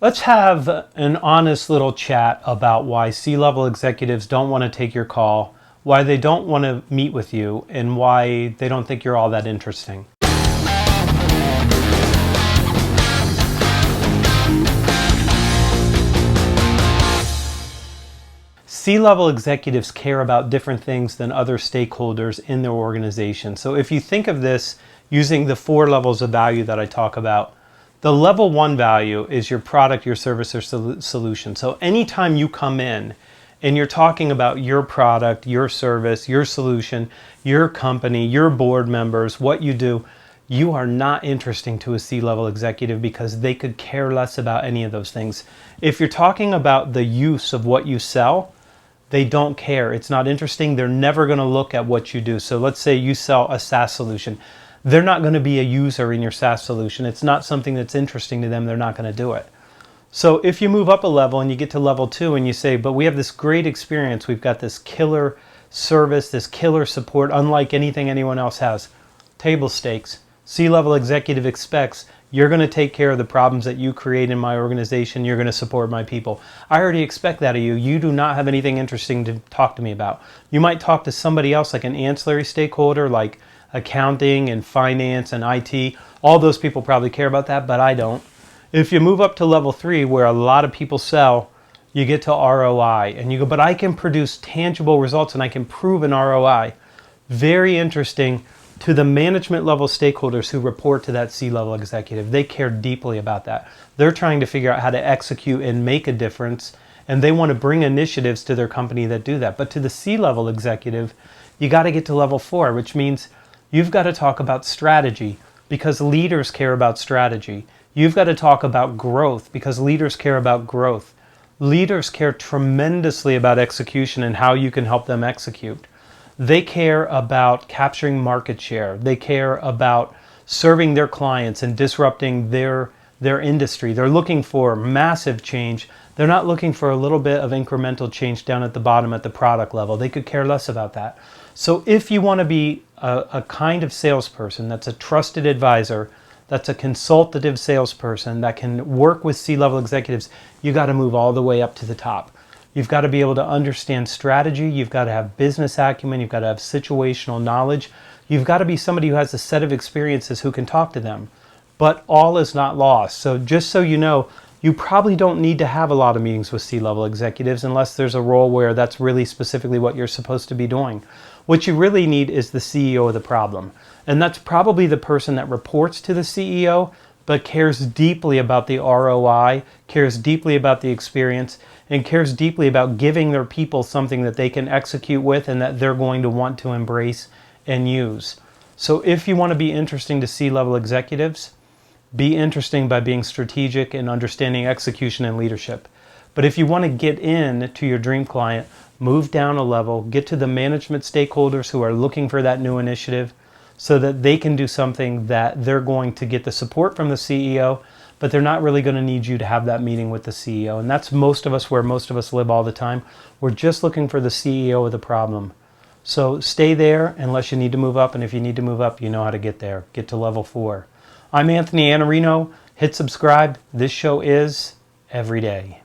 Let's have an honest little chat about why C-level executives don't want to take your call, why they don't want to meet with you, and why they don't think you're all that interesting. C-level executives care about different things than other stakeholders in their organization. So if you think of this using the 4 levels of value that I talk about, the level 1 value is your product, your service, or solution. So anytime you come in and you're talking about your product, your service, your solution, your company, your board members, what you do, you are not interesting to a C-level executive because they could care less about any of those things. If you're talking about the use of what you sell, they don't care. It's not interesting. They're never going to look at what you do. So let's say you sell a SaaS solution. They're not going to be a user in your SaaS solution. It's not something that's interesting to them. They're not going to do it. So if you move up a level and you get to level 2 and you say, but we have this great experience. We've got this killer service, this killer support, unlike anything anyone else has. Table stakes. C-level executive expects you're going to take care of the problems that you create in my organization. You're going to support my people. I already expect that of you. You do not have anything interesting to talk to me about. You might talk to somebody else, like an ancillary stakeholder, like accounting and finance and IT. All those people probably care about that, but I don't. If you move up to level 3, where a lot of people sell, you get to ROI and you go, but I can produce tangible results and I can prove an ROI. Very interesting to the management level stakeholders who report to that C-level executive. They care deeply about that. They're trying to figure out how to execute and make a difference, and they want to bring initiatives to their company that do that. But to the C-level executive, you got to get to level 4, which means you've got to talk about strategy because leaders care about strategy. You've got to talk about growth because leaders care about growth. Leaders care tremendously about execution and how you can help them execute. They care about capturing market share. They care about serving their clients and disrupting their industry. They're looking for massive change. They're not looking for a little bit of incremental change down at the bottom at the product level. They could care less about that. So if you want to be a kind of salesperson that's a trusted advisor, that's a consultative salesperson that can work with C-level executives, you got to move all the way up to the top. You've got to be able to understand strategy. You've got to have business acumen. You've got to have situational knowledge. You've got to be somebody who has a set of experiences who can talk to them. But all is not lost. So just so you know, you probably don't need to have a lot of meetings with C-level executives unless there's a role where that's really specifically what you're supposed to be doing. What you really need is the CEO of the problem. And that's probably the person that reports to the CEO, but cares deeply about the ROI, cares deeply about the experience, and cares deeply about giving their people something that they can execute with and that they're going to want to embrace and use. So if you want to be interesting to C-level executives, be interesting by being strategic and understanding execution and leadership. But if you want to get in to your dream client, move down a level, get to the management stakeholders who are looking for that new initiative so that they can do something that they're going to get the support from the CEO, but they're not really going to need you to have that meeting with the CEO. And that's most of us where most of us live all the time. We're just looking for the CEO of the problem. So stay there unless you need to move up. And if you need to move up, you know how to get there. Get to level 4. I'm Anthony Iannarino. Hit subscribe. This show is every day.